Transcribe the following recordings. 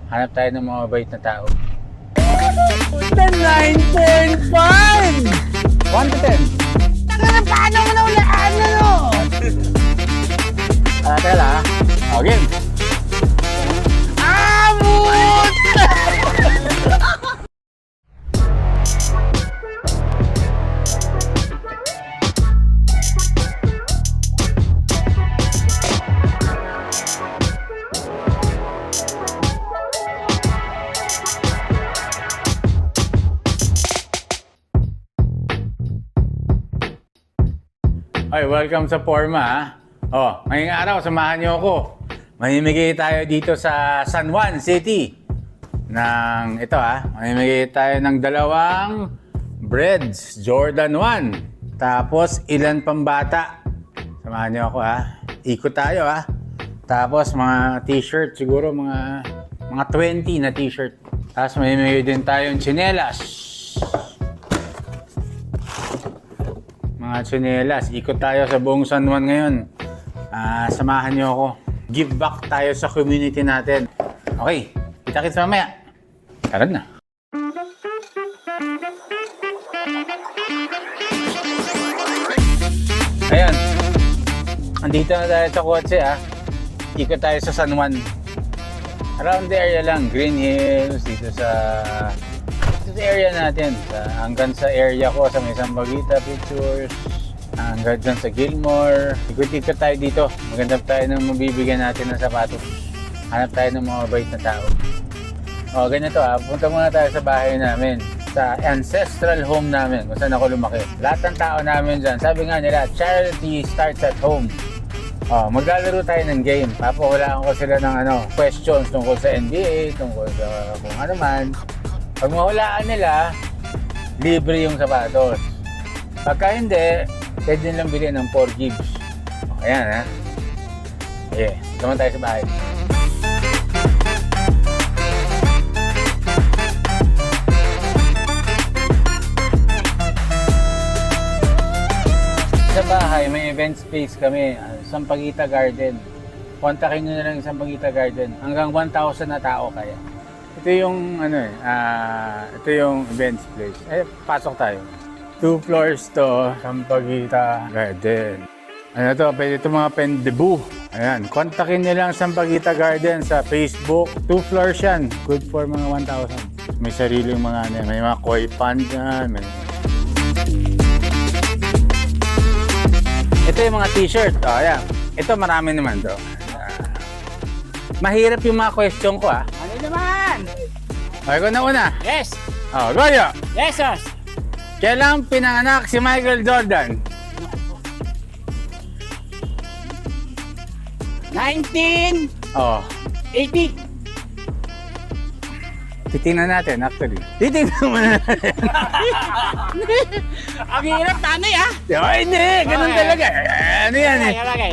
Hanap tayo ng mga mabait na tao. The 9.5! 1 to 10. Tanga, paano mo na ulaan na no? Teka lang ha. O, game. Amot! Ay, welcome sa Forma ha. Oh, ngayong araw, samahan niyo ako. Mamimigay tayo dito sa San Juan City ng ito ha. Mamimigay tayo ng 2 breads, Jordan 1. Tapos ilan pang bata. Samahan niyo ako ha. Ikot tayo ha. Tapos mga t-shirt, siguro mga 20 na t-shirt. Tapos mamimigay din tayong tsinelas. Mga tsinelas. Ikot tayo sa buong San Juan ngayon. Samahan niyo ako. Give back tayo sa community natin. Okay, kita-kits mamaya. Tara na. Ayan. Andito na tayo sa kotse ha. Ikot tayo sa San Juan. Around the area lang. Green Hills. Dito sa area natin. Hanggang sa area ko sa may Sambagita Pictures. Hanggang dyan sa Gilmore. Ikot-ikot tayo dito. Maganda tayo ng mabibigyan natin ng sapatos. Hanap tayo ng mga mabait na tao. O, ganito ha. Punta muna tayo sa bahay namin. Sa ancestral home namin. Kung saan ako lumaki. Lahat ng tao namin dyan. Sabi nga nila, charity starts at home. O, maglalaro tayo ng game. Papahulaan ko sila ng questions tungkol sa NBA, tungkol sa kung ano man. Pag mahulaan nila, libre yung sapatos. Pagka hindi, pwede nilang bilhin ng 4 gigs. Ayan ha. Okay, naman tayo sa bahay. Sa bahay, may event space kami. Sampaguita Garden. Kontakin nyo na lang yung Sampaguita Garden. Hanggang 1,000 na tao kaya. Ito yung ito yung events place. Pasok tayo. 2 floors to, Sampaguita Garden. Ano to, pwede ito mga pendebu. Ayan, kontakin nyo lang Sampaguita Garden sa Facebook. 2 floors yan. Good for mga 1,000. May sariling mga may mga koi pond yan. Ito yung mga t-shirt. Oh, ayan. Ito marami naman to. Mahirap yung mga question ko ah. Ano naman? Okay ko na una. Yes! Oh, Goyo! Yes, boss! Kailan pinanganak si Michael Jordan? 1980! Oh, titingnan natin actually. Titingnan mo na natin. Ang hirap, tanay ah! Oh, hindi, ganun Okay. talaga. Ano yan eh? Okay.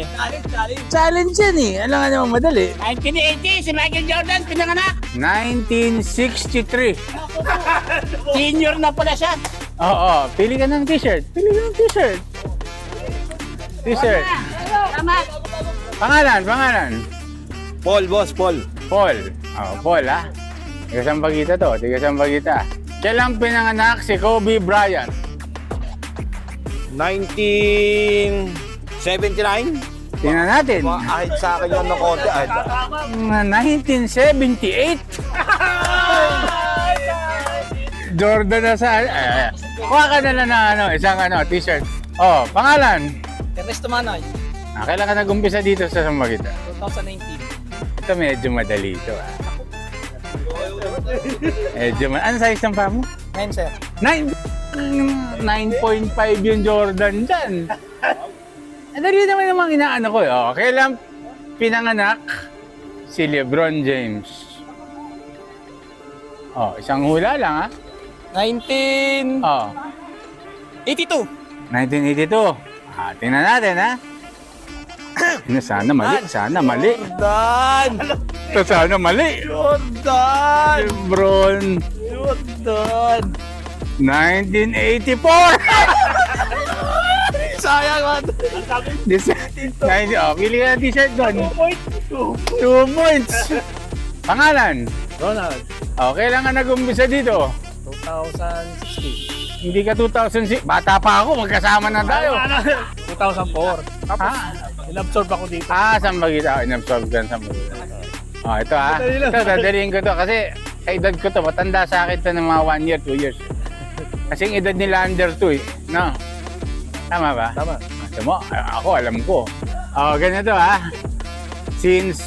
Challenge yan eh. Alam nga naman madali. 1980, si Michael Jordan, pinanganak! 1963. Senior na pala siya! Oo, pili ka ng t-shirt. Pili ka ng t-shirt. T-shirt. Tama! Pangalan. Paul, boss, Paul. Paul. Oh, Paul ha. Tiga Sampaguita to. Tiga Sampaguita. Kailan pinanganak si Kobe Bryant? 1979? Tingnan natin. Ahit sa akin yun ng konti. Ahit. 1978. Jordan na sa... Kuha ka na lang na isang t-shirt. Oh, pangalan. Ernesto Manoy, Kailan ka nag-umpisa dito sa Sampaguita? 2019. Ito medyo madali ito ah. Ano size ng paa mo? 9, sir. 9.5 yung Jordan dyan. Dali naman namang inaano ko. Oh, kailan pinanganak si LeBron James? Oh, isang hula lang ha. 1982. Oh, 1982. Tingnan natin ha. Sana mali. Jordan! Ito sana mali. Jordan! LeBron. Jordan! 1984! Sayang man! Pili ka ng t-shirt doon. 2 points. Pangalan? Ronald, Kailan ka nag-umpisa dito? 2016. Hindi ka 2006. Bata pa ako, magkasama na tayo. 2004. Tapos, inabsorb ako dito. Saan ba kita? Inabsorb ka sa mga. Ito Madali lang. Ito, dadaliin ko to kasi edad ko to. Matanda sa akin to ng mga 1 year, 2 years. Kasi yung edad nila under 2 eh. No? Tama ba? Tama. Mo, ako alam ko. Ganito Since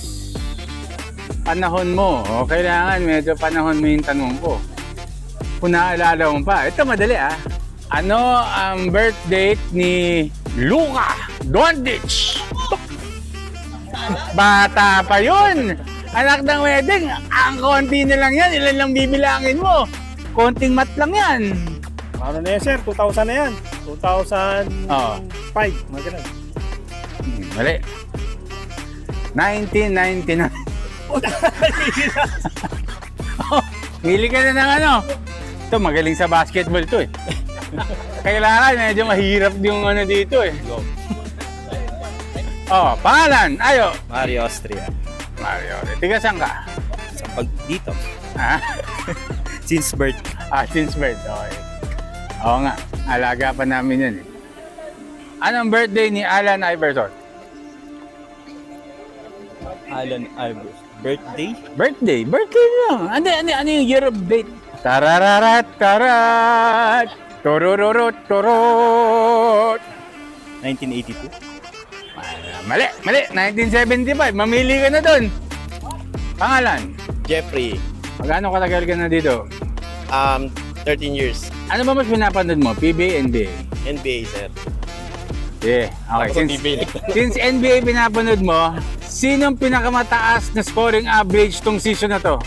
panahon mo, kailangan medyo panahon mo yung tanong ko. Kung naalala mo pa, ito madali Ano ang birth date ni Luka Doncic? Bata pa yun! Anak ng wedding, ang konti na lang yan, ilan lang bibilangin mo? Konting mat lang yan. Ano na yan, sir? 2000 na yan. 2005. Mga ganun. Mali. 1999. Hili ka na ng ano. Ito, magaling sa basketball to eh. Kailangan, medyo mahirap yung ano dito eh. Pangalan, ayo. Mario Austria. Mario, tiga saan ka? Sa pag dito. Since birth. Since birth, okay. Oo nga, alaga pa namin yan eh. Anong birthday ni Allen Iverson? Allen Iverson. Birthday? Birthday lang. Ano yung year of date? Tarararat, tarat. Torororot, torot. 1982. Mali. 1975. Mamili ka na doon. Pangalan? Jeffrey. Magkano katagal ka na dito? 13 years. Ano ba mas pinapanood mo? PBA, NBA? NBA, sir. Yeah. Okay. Since NBA pinapanood mo, sinong pinakamataas na scoring average tong season na to?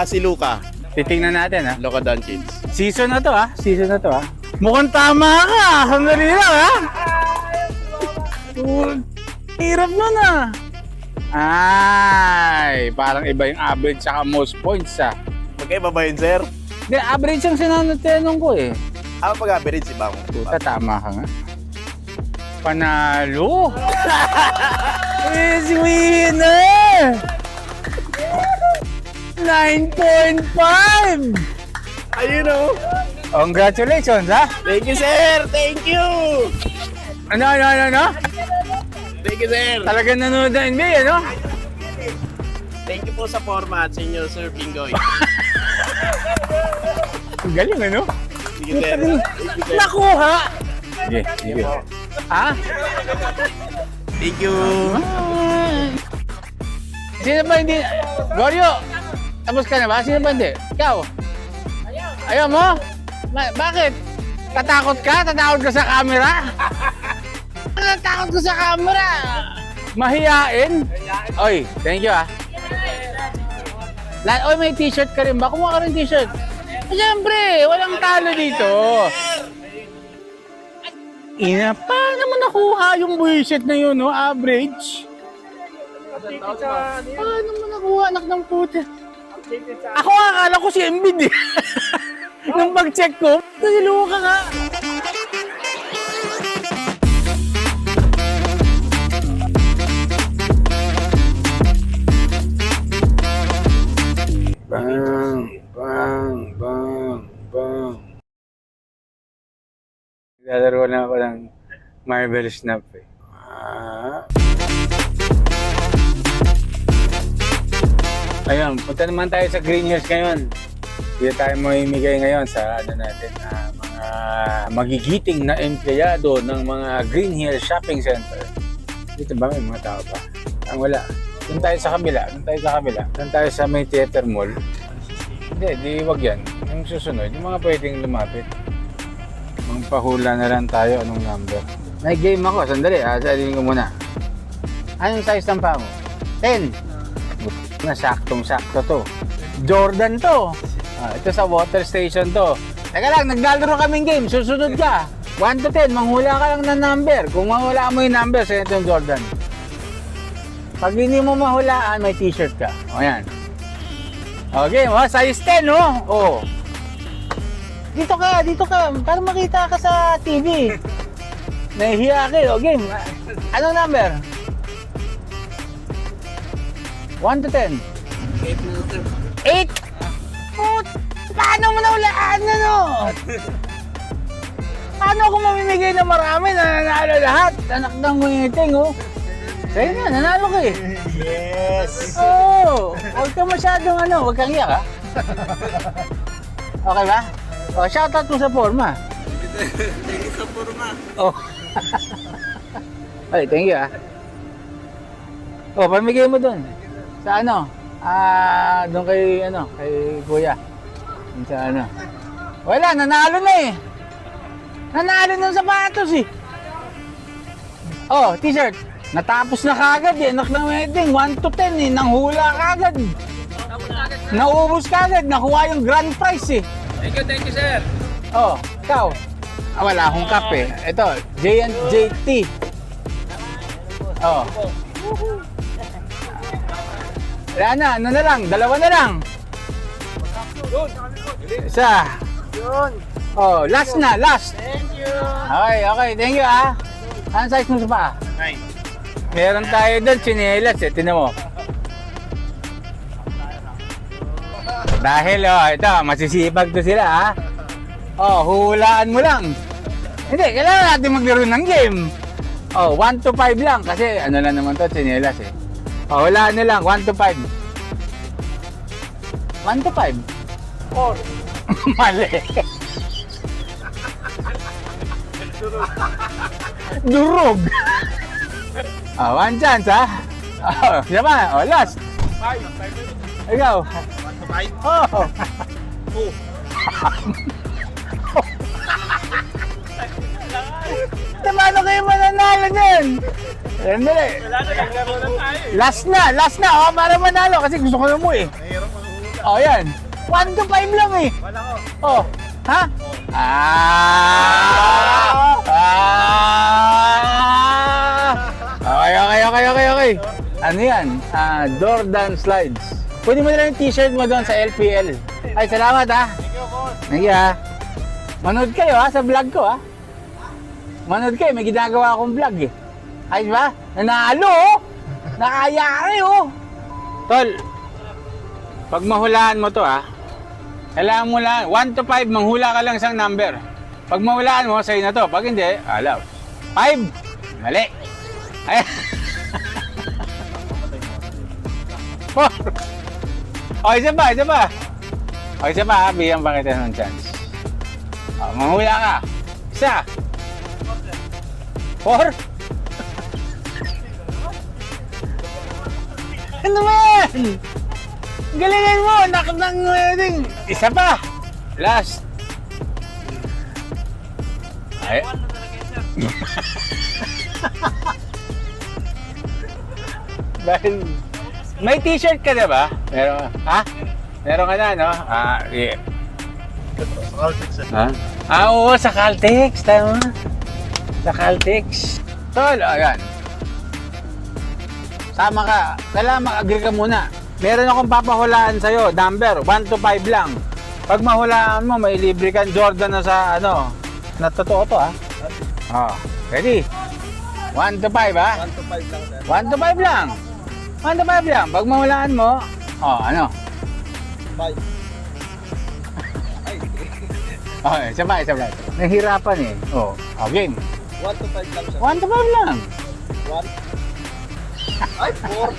Si Luka. Titingnan natin Luka Doncic. Season na to Mukhang tama ka. Sandali lang Hirap nun Ay, parang iba yung average saka most points Magkaiba ba yun, sir? Hindi, average ang sinanong ko eh. Pag-average, iba mo. Puta, tama ka nga. Panalo! Is winner! 9.5! Ayun Congratulations, Thank you, sir! Thank you! Ano? Thank you, sir! Talagang nanonood ng NBA, ano? Thank you po sa format sa inyo, Sir Bingoy. Ang galing, ano? Sige, sir. Nakuha! Sige. Thank you! Sino ba hindi? Goryo! Tapos ka na ba? Sino ba hindi? Ikaw? Ayaw mo? Bakit? Tatakot ka? Tatakot ka sa camera? Tatakot ka sa camera? Mahiyain? Oy, thank you Oy, may t-shirt ka rin ba? Kumuha ka rin t-shirt. Siyempre, walang talo dito. Paano mo nakuha yung bullshit na yun, average? Paano mo nakuha, anak ng puta? Ako akala ko si Embiid eh. Nung pag-check ko, nasiluwa ka nga. Bang. Lalaro na ako ng Marvel Snap eh. Ayun, punta naman tayo sa Green Hills ngayon. Dito tayo mamimigay ngayon sa natin, mga magigiting na empleyado ng mga Green Hills Shopping Center. Dito ba may mga tao pa? Wala. Doon tayo sa kabila. Doon tayo sa may theater mall. Di wag yan. Yung susunod, yung mga pwedeng lumapit. Magpahula na lang tayo anong number. May game ako. Sandali, sabihin ko muna. Anong size ng paa mo? 10. Na saktong-sakto to. Jordan to. Ito sa water station to. Teka lang, naglalaro kaming game. Susunod ka. 1 to 10, manghula ka lang ng number. Kung mahula mo yung number, sa ito yung Jordan. Pag hindi mo mahulaan, may t-shirt ka. O yan. Okay, size 10, no? Oh. Dito ka. Para makita ka sa TV. Nahihiya ka, o game. Anong number? 1 to 10. 8 na sir. 8? Put! Paano mo naulaan ano? Paano ako mamimigay ng marami na nanalo lahat? Anak ng ngiting, oh. Sa'yo na, nanalo ka eh. Yes! Oo! Huwag ka masyadong huwag kang iyak ha. Okay ba? O, shoutout mo sa forma. Thank you sa forma. Oh. Ay, thank you ah. Oh, pamigay mo doon. Sa doon kay kay Kuya. Doon sa Wala, nanalo na eh. Nanalo ng sapatos eh. Oh, t-shirt. Natapos na kagad eh. Anak ng wedding, 1 to 10 eh. Nanghula kagad. Naubos kagad. Nakuha yung grand prize eh. Thank you sir. Oh, ikaw. Wala akong cup eh. Ito, J&JT. Oh. Wala na, ano na lang, dalawa na lang. Isa. Oh, last na, last. Thank you. Okay, thank you ah. Anong size mo sa paa? 9. Meron tayo doon, chinelas eh, tinan mo. Dahil ito, masisipag to sila ha. Oh, hulaan mo lang. Hindi, kailangan natin maglaro ng game. Oh, 1 to 5 lang kasi ano lang naman to, chinelas eh. Oh, hulaan nyo lang, 1 to 5. 1 to 5? 4. Mali. Durog. Oh, one chance ha. Oh, siya pa. Oh, last. 5. Ikaw. 5. Oh. 2. Paano kayo mananalo dyan? Sandali. Last na. Oh, para manalo kasi gusto ko na mo eh. Mahirap maghula. Oh, yan. 1 to 5 lang eh. Wala ko. Oh. Ha? Okay. Ano yan? Jordan Slides. Pwede mo na lang yung t-shirt mo doon sa LPL. Ay, salamat ha. Thank you, boss. Thank you ha. Manood kayo ha sa vlog ko ha. Manood kayo, may ginagawa akong vlog eh. Ayos ba? Nanalo oh! Nakayari oh! Tol, pag mahulaan mo to ha, kailangan mo lang, 1 to 5, manghula ka lang isang number. Pag mahulaan mo, sa'yo na to. Pag hindi, alaw. 5! Mali. Ay. 4. O, isa pa. O, isa pa ha, bigyan pa kita ng chance. O, manghula ka. Isa. 4? Ano man? Galingan mo, nakatang wedding. Isa pa. Last. Ay. Dahil may t-shirt ka na ba? Meron, ha? Meron ka na, no? Yeah. Ha? Oo, sa Caltex. Tama. Sa Caltex. Tol, ayan. Sama ka. Kailangan mag-agree ka muna. Meron akong papahulaan sa'yo. Number, 1 to 5 lang. Pag mahulaan mo, may libre kang Jordan na sa na totoo to ha. Oh, ready? 1 to 5 ha? 1 to 5 lang sir. 1 to 5 lang. 1 to 5 lang. Pag mahulaan mo, 5. Okay, sabay. Nahihirapan eh. Oh, game. 1 to 5 lang sir. 1 to 5 lang. 1. Ay, 4.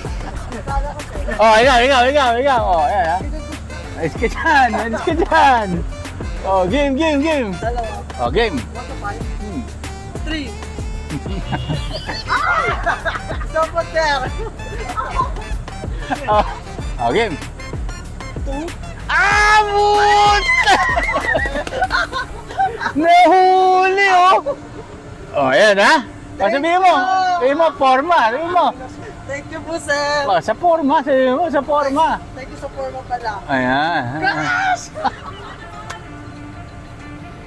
Oh, ikaw. Oh, ayan ha. Ayos ka dyan. Oh, game. Dalawa. Oh, game. 1 to 5. 3. Dapat sir. Oh, game. 2. Abot! Nahuli oh! Oh, ayan ha. O, sabihin mo, forma. Sabihin mo. Thank you po sir. Oh, sa forma, sabihin mo, sa forma. Thank you sa forma pala. Ayan.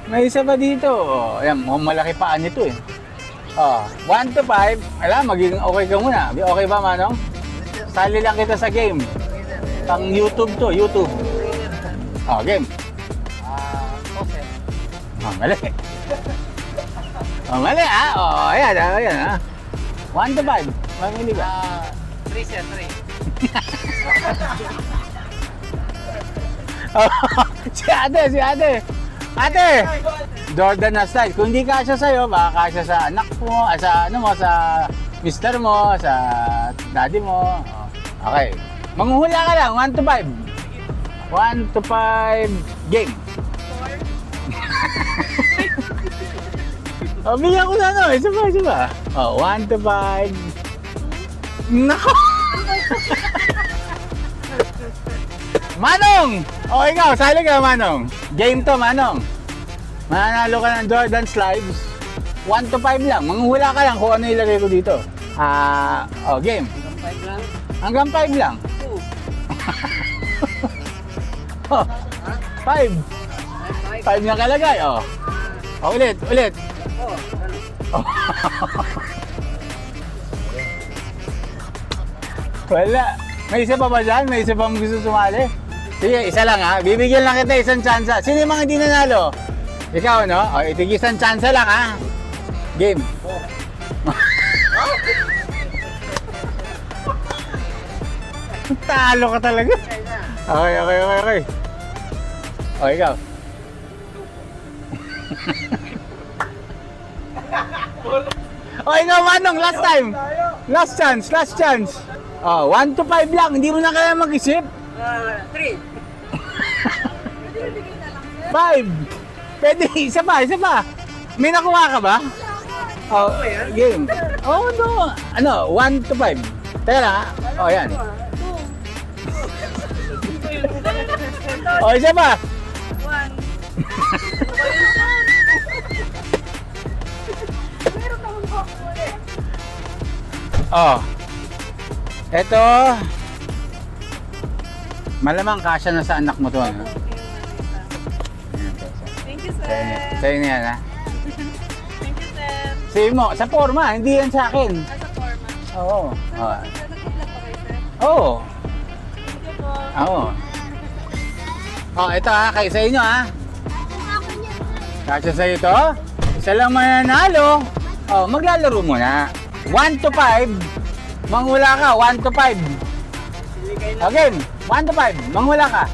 May isa pa dito. Oh, ayan, malaki paan nito eh. Oh, 1 to 5. Alam, magiging okay ka muna. Okay ba, Manong? Sali lang kita sa game. Pang YouTube to, YouTube. Oh, game. Okay. Oh, mali. Oh, mali ah. Oh, ayan ah. 1 to 5. Mamili ba? 3 sir, 3. Oh, si ate. Ate! Jordan na style. Kung hindi kasya sa'yo, baka kasya sa anak mo, sa ano mo, sa mister mo, sa daddy mo. Oh, okay. Manghuhula ka lang, 1 to 5. 1 to 5, game. Oh, bigyan ko na ano, isa pa. Oh, 1 to 5. Nako! Manong! O ikaw, sali ka Manong. Game to Manong. Mananalo ka ng Jordan Slides. 1 to 5 lang. Manghula ka lang kung ano ilagay ko dito. Game. Hanggang 5 lang. 5. 5 na kalagay. Oh. Ulit. Wala. May isa pa ba dyan? May isa pa mo gusto sumali? Sige, isa lang ha. Bibigyan lang kita isang chance. Sino yung mga hindi nanalo? Ikaw, no? O, itigis isang chance lang ha. Game. Talo ka talaga. Okay. O, ikaw. O, ikaw, Manong, last time. Last chance. Oh, 1 to 5 lang. Hindi mo na kaya mag-isip. 3. 5. Pwede, isa pa. May nakuha ka ba? Oh, game. Oh, no. Ano, 1 to 5. Teka lang ha. Oh, yan. Oh, isa pa. 1. Oh. Eto. Malamang kasya na sa anak mo to. Ano? Thank you, sir. Sa'yo na yan, ha? Thank you, sir. Sa'yo mo, sa forma, hindi yan sa akin. Nasa forma. Oo. Nag-vlog pa kayo, sir? Oo. Thank you po. Oo. Oh, ito ha, kayo sa inyo ha. Kasya sa'yo to. Isa lang mananalo. Oh, maglalaro muna. 1 to 5. Manghula ka, 1 to 5. Okay, 1 to 5. Manghula ka.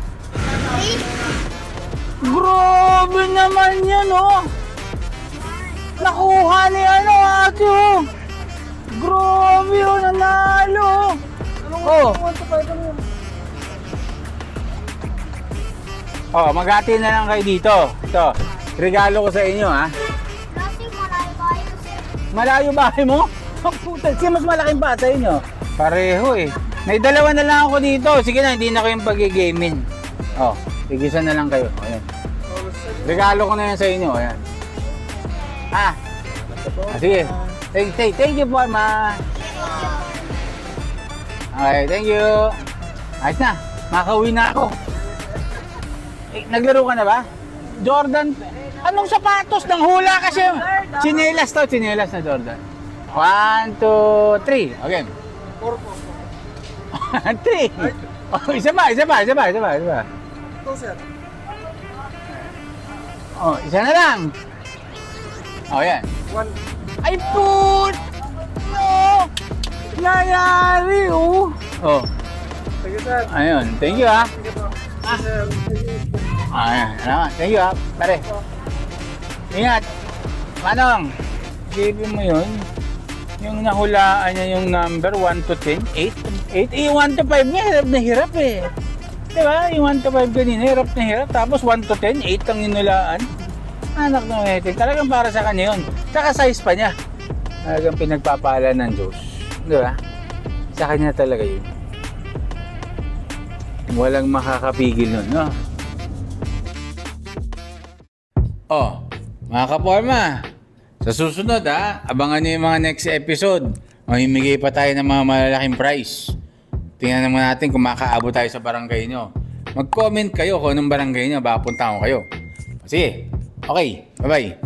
Grabe naman yan, oh. Nakuha ni ano, ate, oh. Grabe, oh, nanalo. Oh. Oh, maghati na lang kayo dito. Ito, regalo ko sa inyo, ha. Malayo bahay mo? Oh, puta, kasi mas malaking pa sa inyo. Pareho eh. May dalawa na lang ako dito. Sige na, hindi na kayong pag-gamein. Oh, tigisan na lang kayo. Ayan. Regalo ko na yan sa inyo. Ayan. Sige. Thank you po, ma. Okay, thank you. Ayos na. Makauwi na ako. Naglaro ka na ba? Jordan. Anong sapatos? Nang hula kasi. Chinelas na Jordan. 1, 2, 3. Okay. 3. Oh, isa pa. Ito, sir. Oh, isa na lang. Oh, yan. 1. Ay, put! No! Nangyari, oh. Oh, Thank you, sir. ayun. Thank you, ha. Thank you po. Sir. Ayan, salamat. Thank you, ha. Pare. Ingat. Manong, isipin mo yun. Yung nahulaan niya yung number 1 to 10, 8. 1 to 5 niya, hirap na hirap eh. Diba? Yung 1 to 5 kanina, hirap na hirap. Tapos 1 to 10, 8 ang ninulaan. Anak ng metik. Talagang para sa kanya yun. Tsaka size pa niya. Talagang pinagpapala ng Diyos. Diba? Sa kanya talaga yun. Walang makakapigil nun, no? Oh, mga kaporma. Sa susunod abangan nyo yung mga next episode. Mamimigay pa tayo ng mga malalaking prize. Tingnan naman natin kung makaabot tayo sa barangay nyo. Mag-comment kayo kung anong barangay nyo, baka punta ko kayo. Sige, okay, bye-bye.